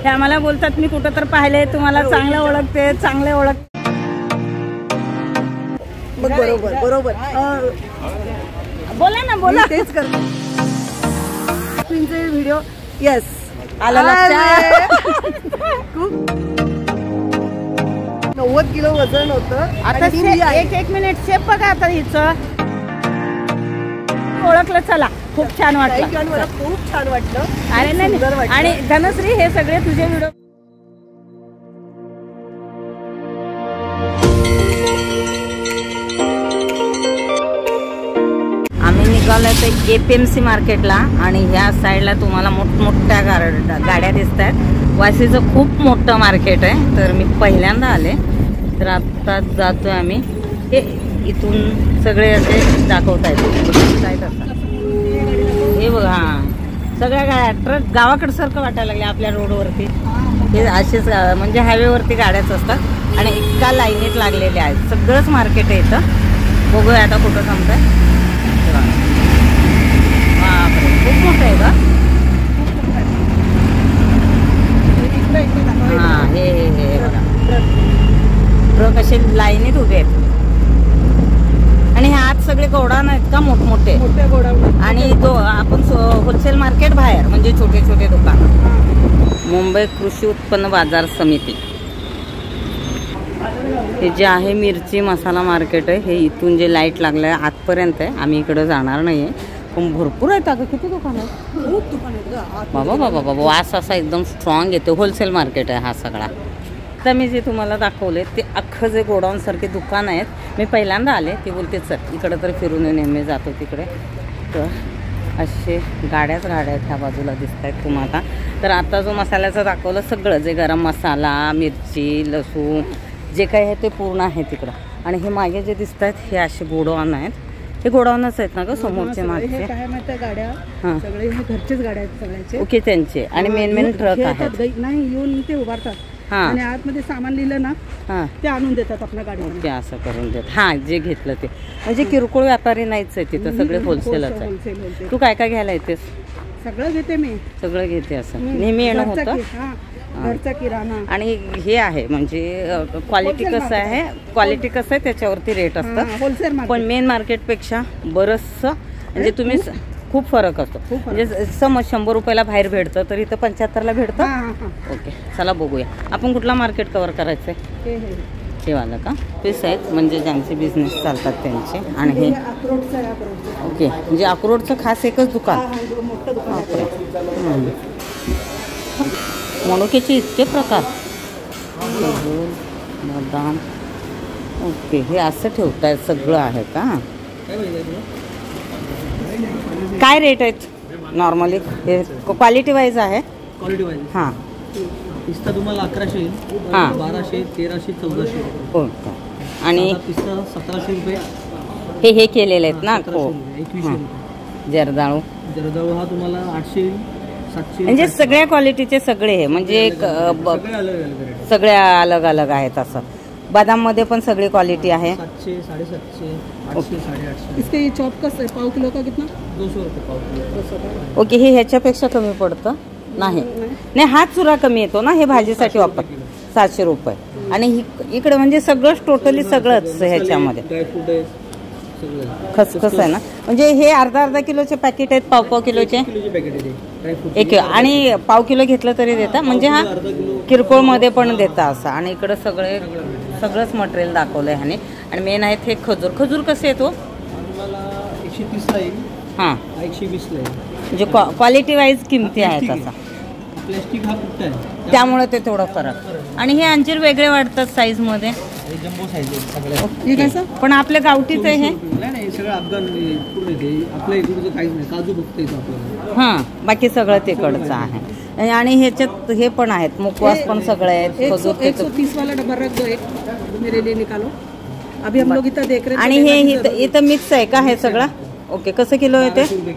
ते आम्हाला बोलतात मी कुठं तर पाहिले, तुम्हाला चांगलं ओळखते, चांगले ओळख. बरोबर बरोबर बोला ना, बोला. तेच कर व्हिडिओ. येस, आला लक्षात. खूप 90 किलो वजन होतं. आता एक मिनिट शेप बघा आता हिचं. ओळखलं, चला. खूप छान वाटलं. मला खूप छान वाटलं. अरे नाही, आणि धनश्री हे सगळे तुझे व्हिडिओ. आम्ही निघालो ते APMC मार्केटला आणि ह्या साईडला तुम्हाला मोठमोठ्या गाड्या दिसत आहेत. वाशीचं खूप मोठं मार्केट आहे, तर मी पहिल्यांदा आले. तर आता जातोय आम्ही. हे इथून सगळे असे दाखवता येतात. हे बघा, सगळ्या गाड्या ट्रक गावाकडसारखं वाटायला लागले आपल्या रोडवरती. हे असेच म्हणजे हायवेवरती गाड्याच असतात आणि एका लाईनीत लागलेल्या आहेत. सगळंच मार्केट आहे इथं. बघूया आता कुठं थांबतंय. बापरे, खूप मोठं आहे का? हा, हे बघा, ट्रक असे लाईनीत उभे आहेत. आणि हे आत सगळे गोडाऊन आहेत का, मोठमोठे गोडाऊन. आणि आपण होलसेल मार्केट बाहेर, म्हणजे छोटे छोटे दुकान. मुंबई कृषी उत्पन्न बाजार समिती हे जे आहे मिरची मसाला मार्केट आहे. हे इथून जे लाईट लागलं आहे आतपर्यंत आहे. आम्ही इकडे जाणार नाहीये, पण भरपूर आहेत. अगं किती दुकान आहेत, खूप दुकान आहेत बाबा. वास असा एकदम स्ट्रॉंग येतो. होलसेल मार्केट आहे हा सगळा. आता मी जे तुम्हाला दाखवले ते अख्खं जे गोडाऊन सारखे दुकान आहेत. मी पहिल्यांदा आले, ती बोलते चल इकडं तर फिरून नेहमी जातो तिकडे. तर असे गाड्याच आहेत ह्या बाजूला दिसत आहेत तुम्हाला. तर आता जो मसाल्याचं दाखवलं सगळं, जे गरम मसाला, मिरची, लसूण जे काही आहे ते पूर्ण आहे तिकडं. आणि हे मागे जे दिसत आहेत हे असे गोडाऊन आहेत. हे गोडाऊनच आहेत ना ग समोरचे मागचे? काय माहिती गाड्या सगळे घरचेच गाड्या आहेत सगळ्यांचे. ओके, त्यांचे. आणि मेन ट्रक आहेत. नाही, येऊन ते उभारतात आणि आतमध्ये सामान लिहिलं ना ते आणून देतात आपल्या गाडीमध्ये. ओके, असं करून देतात. हा, जे घेतलं ते. म्हणजे किरकोळ व्यापारी नाहीच आहे तिथं, सगळे होलसेलच आहे. तू काय काय घ्यायला येतेस? सगळं घेते मी, सगळं घेते. असं नेहमी येणं होतं. घरचा किराणा. आणि हे आहे म्हणजे क्वालिटी कसं आहे, त्याच्यावरती रेट असतात. होलसेल. पण मेन मार्केटपेक्षा बरंचसं म्हणजे तुम्ही खूप फरक असतो. म्हणजे समज 100 रुपयाला बाहेर भेटतं तर इथं 75ला भेटतं. ओके, चला बघूया आपण कुठला मार्केट कव्हर करायचं आहे. हे वाला का? तेच आहेत म्हणजे ज्यांचे बिझनेस चालतात त्यांचे. आणि हे ओके, म्हणजे अक्रोडचं खास एकच दुकान. मनुक्याचे इतके प्रकार, बदाम. ओके, हे असं ठेवतायत सगळं आहे का? काय रेट आहेत नॉर्मली? हे क्वालिटी वाईज आहे. क्वालिटी वाईज हां. पिस्ता तुम्हाला 1100, 1200, 1300, 1400. हो. आणि पिस्ता 1700 रुपये. हे केलेले आहेत ना? हो. 2100 रुपये. जर्दाळू हा तुम्हाला 800, 700. म्हणजे सगळ्या क्वालिटीचे सगळे हे म्हणजे सगळ्या अलग अलग आहेत. असं बदाम मध्ये पण सगळी क्वालिटी आहे. 700, 750, 800, 850. इसके ये चॉप का पाव किलो का कितना? 200 रुपये पाव किलो. ओके, हे ह्याच्यापेक्षा कमी पडतं? नाही, हाच चुरा कमी येतो ना. हे भाजीसाठी वापर 700 रुपये. आणि इकडे म्हणजे सगळंच टोटली सगळंच ह्याच्यामध्ये. ड्रायफ्रूट आहे, खसखस आहे ना. म्हणजे हे अर्धा किलोचे पॅकेट आहेत, पाव किलोचे एक. आणि पाव किलो घेतलं तरी देता, म्हणजे हा किरकोळ मध्ये पण देता असं. आणि इकडं सगळंच मटेरियल दाखवलंय ह्याने. आणि मेन आहेत हे खजूर कसे येतो? 130 ला येईल. हां, 120 ला येईल. म्हणजे क्वालिटी वाईज किमती आहेत असा. प्लास्टिक हा कुठं आहे त्यामुळे ते थोडं फरक. आणि हे अंजीर वेगळे वाढतात साईज मध्ये. जम्बो साईज आहे सगळ्या. पण आपल्या गावठीच आहे हे? नाही, सगळं अफगाण पूर्ण येते. आपल्या इकडचं काहीच नाही. काजू फक्त येतो आपल्याला. हां, बाकी सगळं तिकडचं आहे. आणि ह्याच्यात हे पण आहेत, मुखवास पण सगळे आहेत. 130 वाला डब्बा रख दो, एक मेरे लिए निकालो. अभी हम लोग इथं देख रहे. आणि हे इथं मिक्स आहे का हे सगळं? ओके, कसं किलो आहे ते?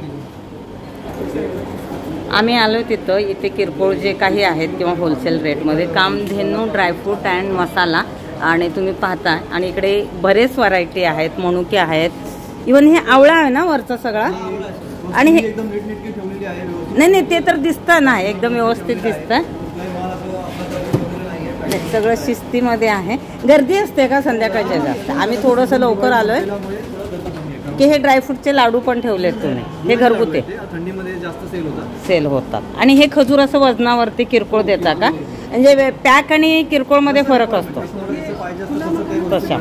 आम्ही आलो तिथं. इथे किरकोळ जे काही आहेत किंवा होलसेल रेटमध्ये कामधेनू ड्रायफ्रूट अँड मसाला. आणि तुम्ही पाहता, आणि इकडे बरेच व्हरायटी आहेत. मनुके आहेत, इवन हे आवळा आहे ना वरचा सगळा. आणि हे नाही ते तर दिसतं ना, एकदम व्यवस्थित दिसतं. सगळं शिस्तीमध्ये आहे. गर्दी असते का संध्याकाळच्या जास्त? आम्ही थोडंसं लवकर आलोय की हे ड्रायफ्रूटचे लाडू पण ठेवलेत तुम्ही. हे घरगुती थंडीमध्ये जास्त सेल होतात. आणि हे खजूर असं वजनावरती किरकोळ देता का? म्हणजे पॅक आणि किरकोळमध्ये फरक असतो तशा.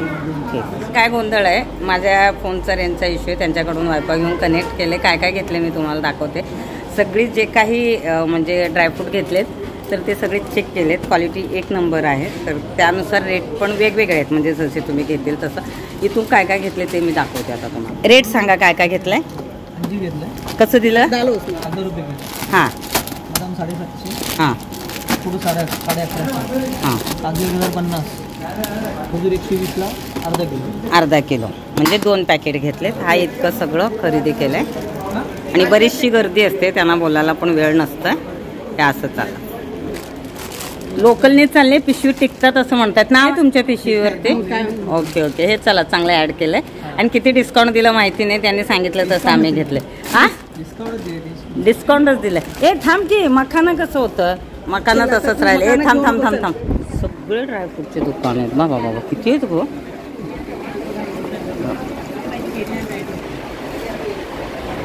ठीक. काय गोंधळ आहे, माझ्या फोनचा रेंजचा इश्यू आहे, त्यांच्याकडून वायफाय घेऊन कनेक्ट केले. काय काय घेतले मी तुम्हाला दाखवते. सगळी जे काही म्हणजे ड्रायफ्रूट घेतलेत तर ते सगळे चेक केलेत. क्वालिटी एक नंबर आहे. तर त्यानुसार रेट पण वेगवेगळे आहेत, म्हणजे जसे तुम्ही घेतील तसं. इथून काय काय घेतले ते मी दाखवते आता तुम्हाला. रेट सांगा काय काय घेतलंय. कसं दिलं? 1000 रुपये. हां, बदाम 750. हां, पुढे 1150. हां. काजू 1050. खजूर 120ला अर्धा किलो. अर्धा किलो म्हणजे 2 पॅकेट घेतलेत. हा इतकं सगळं खरेदी केलंय. आणि बरीचशी गर्दी असते, त्यांना बोलायला पण वेळ नसतं. हे असं चाललं. लोकलने चालले, पिशवी टिकतात असं म्हणतात ना तुमच्या पिशवीवरती. Okay okay. हे चला चांगलं ॲड केलंय. आणि किती डिस्काउंट दिलं माहिती नाही, त्यांनी सांगितलं तसं आम्ही घेतलं. हा, डिस्काउंटच दिलं. ए थांब की, मखाना कसं होतं? मखाना तसंच राहिलं. ए थांब थांब थांब थांब. सगळे ड्रायफ्रूटचे दुकान आहेत. बाबा बाबा किती आहेत गो.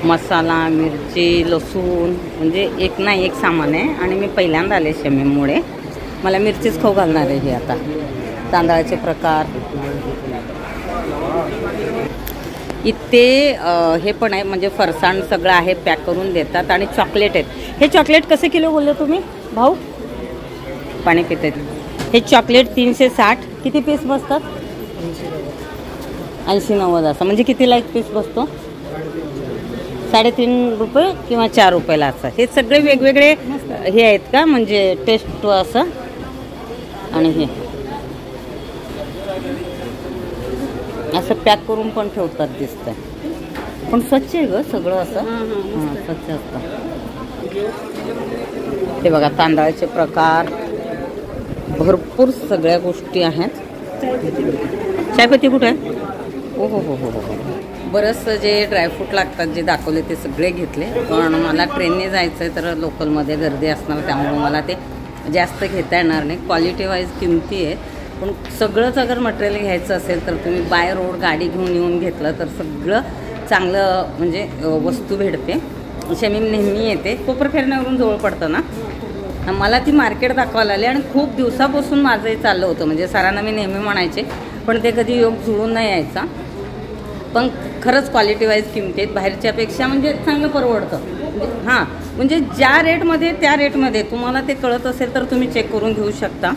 मसाला, मिरची, लसूण, म्हणजे एक ना एक सामान आहे. आणि मी पहिल्यांदा आले शमीमुळे. मला मिरचीच खाऊ घालणार आहे. हे आता तांदळाचे प्रकार इथे हे पण आहे, म्हणजे फरसाण सगळं आहे, पॅक करून देतात. आणि चॉकलेट आहेत. हे चॉकलेट कसे किलो बोलले तुम्ही भाऊ? पाणी पित आहेत. हे चॉकलेट 360. किती पीस बसतात? 80-90 असं. म्हणजे कितीला एक पीस बसतो? 3.5 रुपये किंवा 4 रुपयाला असं. हे सगळे वेगवेगळे हे आहेत का, म्हणजे टेस्ट असं. आणि हे असं पॅक करून पण ठेवतात दिसतंय. पण स्वच्छ आहे ग सगळं असं. हां, स्वच्छ असतं. हे बघा तांदळाचे प्रकार, भरपूर सगळ्या गोष्टी आहेत. चायपत्ती कुठे आहे? हो हो हो हो हो. बरंचसं जे ड्रायफ्रूट लागतात जे दाखवले ते सगळे घेतले. पण मला ट्रेनने जायचं आहे, तर लोकलमध्ये गर्दी असणार, त्यामुळे मला ते जास्त घेता येणार नाही. क्वालिटी वाईज किमती आहेत. पण सगळंच अगर मटेरियल घ्यायचं असेल तर तुम्ही बाय रोड गाडी घेऊन येऊन घेतलं तर सगळं चांगलं म्हणजे वस्तू भेटते. मी नेहमी येते. कोपरखेरणेवरून जवळ पडतं ना, मला ती मार्केट दाखवायला आली. आणि खूप दिवसापासून माझंही चाललं होतं, म्हणजे सरांना मी नेहमी म्हणायचे, पण ते कधी योग जुळून नाही यायचा. पण खरंच क्वालिटी वाईज किमती आहेत बाहेरच्यापेक्षा, म्हणजे चांगलं परवडतं. हां, म्हणजे ज्या रेटमध्ये त्या रेटमध्ये तुम्हाला ते कळत असेल तर तुम्ही चेक करून घेऊ शकता.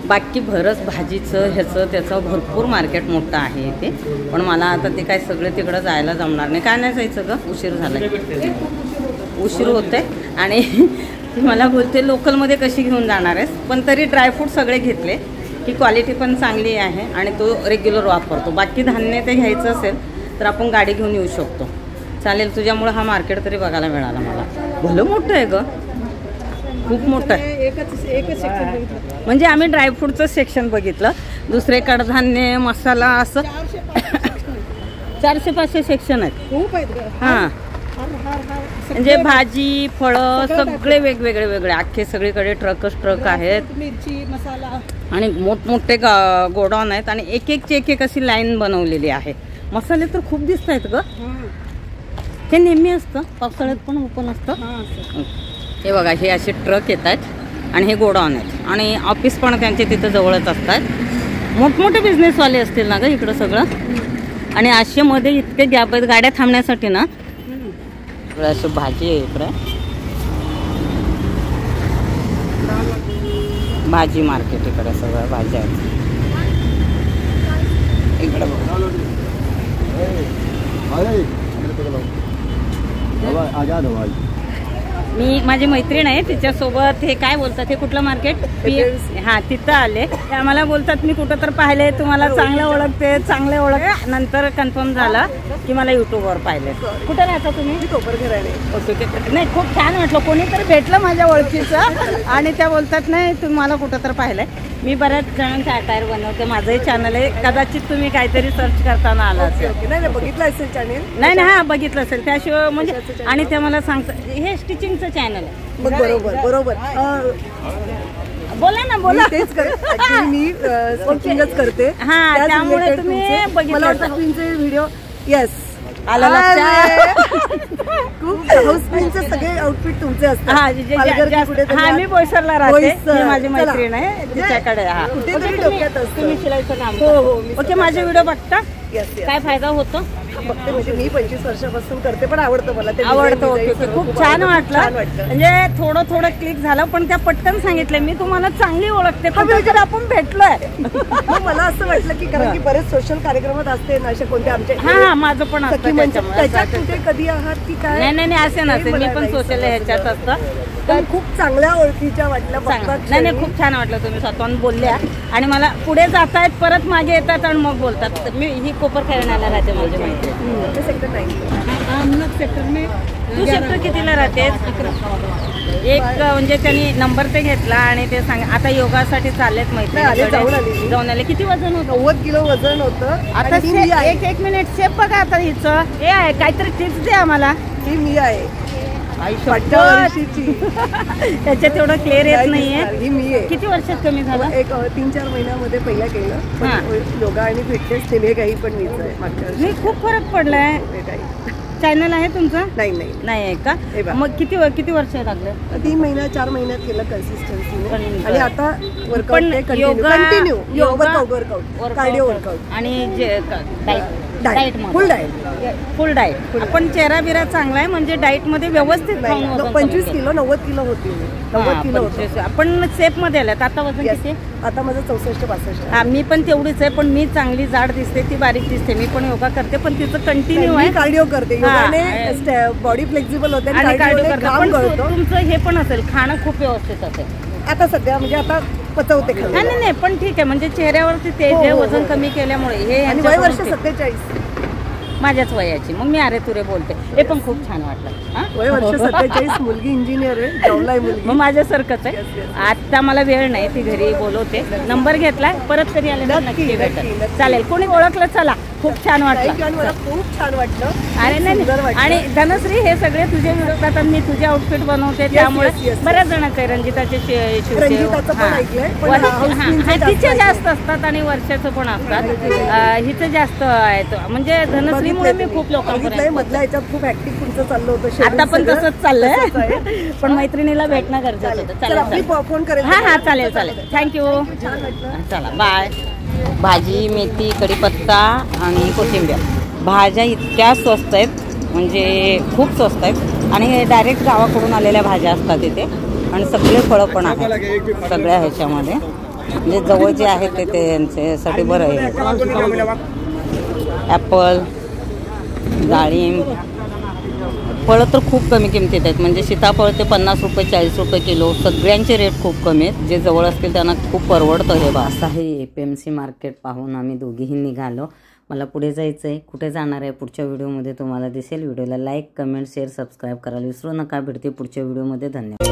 बाकी भरच भाजीचं ह्याचं त्याचं भरपूर मार्केट मोठं आहे इथे. पण मला आता ते काय सगळं तिकडं जायला जमणार नाही. काय नाही जायचं ग, उशीर झाला, उशीर होतंय. आणि मला बोलते लोकलमध्ये कशी घेऊन जाणार आहेस. पण तरी ड्रायफ्रूट सगळे घेतले की क्वालिटी पण चांगली आहे आणि तो रेग्युलर वापरतो. बाकी धान्य ते घ्यायचं असेल तर आपण गाडी घेऊन येऊ शकतो. चालेल, तुझ्यामुळं हा मार्केट तरी बघायला मिळाला मला. भलं मोठं आहे ग, खूप मोठं आहे. एकच सेक्शन. म्हणजे आम्ही ड्रायफ्रूटचं सेक्शन बघितलं, दुसरे कडधान्य मसाला असं 400-500 सेक्शन आहेत. खूप आहेत. हां, म्हणजे भाजी फळं सगळे वेगवेगळे वेगळे अख्खे सगळीकडे ट्रकच ट्रक आहेत. मिरची मसाला आणि मोठमोठे गोडाऊन आहेत. आणि एक एक अशी लाईन बनवलेली आहे. मसाले तर खूप दिसत आहेत ग. ते नेहमी असतं, पावसाळ्यात पण ओपन असतं. हे बघा, हे असे ट्रक येत आहेत आणि हे गोडाऊन आहेत. आणि ऑफिस पण त्यांचे तिथं जवळच असतात. मोठमोठे बिझनेसवाले असतील ना ग इकडं सगळं. आणि असे मध्ये इतके गॅप आहेत गाड्या थांबण्यासाठी ना. इकडे अशी भाजी आहे, इकडे भाजी मार्केट, इकडे सगळं भाज्या आहेत. इकडे मी माझी मैत्रीण आहे, तिच्यासोबत हे काय बोलतात, हे कुठलं मार्केट, हां तिथं आले. ते आम्हाला बोलतात मी कुठं तर पाहिले, तुम्हाला चांगलं ओळखते, चांगले ओळख. नंतर कन्फर्म झालं की मला यूट्यूबवर पाहिले. कुठं राहता तुम्ही? कोपरखेरणे. ओके. नाही, खूप छान वाटलं, कोणीतरी भेटलं माझ्या ओळखीचं. आणि त्या बोलतात नाही तुम्हाला कुठं तर पाहिलंय. मी बऱ्याच जणांचे अटायर बनवते, माझंही चॅनल आहे. कदाचित तुम्ही काहीतरी सर्च करताना आला असेल. नाही बघितलं असेल चॅनल. नाही हां बघितलं असेल. त्याशिवाय म्हणजे आणि ते मला सांगतात हे स्टिचिंगचं चॅनल आहे. बरोबर बोला ना बोला. तेच करते मी स्टिचिंगच करते. हा त्यामुळे तुम्ही मला वाटतं क्वीनचे व्हिडिओ येस आला लक्षात. खूप हाऊस क्वीनचे सगळे आउटफिट तुमचे असतात. हा मी बोईसरला राहते. माझी मैत्रीण आहे तिच्याकडे. कुठेतरी डोक्यात असतं. तुम्ही शिलाईचं काम. हो. ओके माझे व्हिडिओ बघता. काय फायदा होतो? बघते म्हणजे मी 25 वर्षापासून करते पण आवडतं मला ते. आवडतं. ओके खूप छान वाटलं. म्हणजे थोडं क्लिक झालं पण त्या पटकन सांगितलं. मी तुम्हाला चांगली ओळखते पण आपण भेटलोय. मला असं वाटलं की कारण की बरेच सोशल कार्यक्रमात असते ना असे कोणते आमचे. हा माझं पण असतं त्याच्यात कुठे कधी आहात की काय? नाही असे नसेल. मी पण सोशल ह्याच्यात असतं. तर खूप चांगल्या ओळखीच्या वाटल्या. नाही खूप छान वाटलं तुम्ही स्वतःहून बोलल्या आणि मला पुढे जातायत परत मागे येतात आणि मग बोलतात. मी ही कोपर खेळण्याला राहते माझी माहिती. सेक्टर 9 सेक्टर मी. तू सेक्टर कितीला राहते? एक म्हणजे त्यांनी नंबर ते घेतला आणि ते सांग आता योगासाठी चाललेत माहिती. जाऊन आले. किती वजन होतं? 90 किलो वजन होतं. आता एक मिनिट शेप बघा आता हिचं हे आहे काहीतरी टिप्स दे आम्हाला. ही मी आहे त्याच्यात तेवढं क्लिअर येत नाहीये. ही मी आहे. किती वर्षात कमी झालं? एक 3-4 महिन्यामध्ये पहिला केलं. योगा आणि फिटनेस ते काही पण मीच आहे. मागच्या खूप फरक पडलाय. चॅनल आहे तुमचं? नाही आहे का? मग किती वर्ष लागले? 3 महिना 4 महिन्यात केलं कन्सिस्टन्सी. आणि आता वर्कआउट कंटिन्यू कार्डिओ वर्कआउट आणि फुल डाएट. आपण चेहरा बिरा चांगला आहे म्हणजे डाएट मध्ये व्यवस्थित 25 किलो 90 किलो होती. 90 किलो आपण सेफ मध्ये आल्यात. आता वजन किती? आता माझं 64-65. हा मी पण तेवढीच आहे पण मी चांगली जाड दिसते ती बारीक दिसते. मी पण योगा करते पण तिचं कंटिन्यू आहे. कार्डिओ करते. बॉडी फ्लेक्झिबल होते आणि कार्डिओ करते. तुमचं हे पण असेल खाणं खूप व्यवस्थित असेल आता सध्या म्हणजे आता पचवते. नाही पण ठीक आहे म्हणजे चेहऱ्यावरती तेज आहे वजन कमी केल्यामुळे. हे वय वर्ष 47 माझ्याच वयाची. मग मी अरे तुरे बोलते. हे पण खूप छान वाटलं. वय वर्ष 47 मुलगी इंजिनियर आहे. जॉबला मुलगी. मग माझ्यासारखंच आहे. आता मला वेळ नाही ती घरी बोलवते. नंबर घेतलाय परत कधी आले नक्की भेटेल. चालेल. कोणी ओळखलं चला. खूप छान वाटलं. खूप छान वाटलं. अरे नाही आणि धनश्री हे सगळे तुझे व्हिडिओ मी तुझे आउटफिट बनवते त्यामुळे बऱ्याच जणांचे रंजिताचे तिचे जास्त असतात आणि वर्षाचं पण असतात. हिचं जास्त आहेत म्हणजे धनश्रीमुळे मी खूप लोकांपर्यंत. मधल्या ह्याच्यात खूप ऍक्टिव्ह तुमचं चाललं होतं. आता पण तसंच चाललंय पण मैत्रिणीला भेटणं गरजेचं होतं. चालेल फोन करेल. हा चालेल थँक्यू. चला बाय. भाजी मेथी कढीपत्ता आणि कोथिंबीर. भाज्या इतक्या स्वस्त आहेत म्हणजे खूप स्वस्त आहेत आणि डायरेक्ट गावाकडून आलेल्या भाज्या असतात इथे आणि सगळे फळं पण आहेत सगळ्या ह्याच्यामध्ये म्हणजे जवळ जे आहेत ते त्यांच्यासाठी बरं आहे. ॲपल डाळिंब फळं तर खूप कमी किमतीत आहेत म्हणजे सीताफळ ते 50 रुपये 40 रुपये किलो. सगळ्यांचे रेट खूप कमी आहेत. जे जवळ असतील त्यांना खूप परवडतं हे. असं आहे APMC मार्केट पाहून आम्ही दोघीही निघालो. मला पुढे जायचं आहे. कुठे जाणार आहे पुढच्या व्हिडिओमध्ये तुम्हाला दिसेल. व्हिडिओला लाईक कमेंट शेअर सबस्क्राईब करायला विसरू नका. भेटते पुढच्या व्हिडिओमध्ये. धन्यवाद.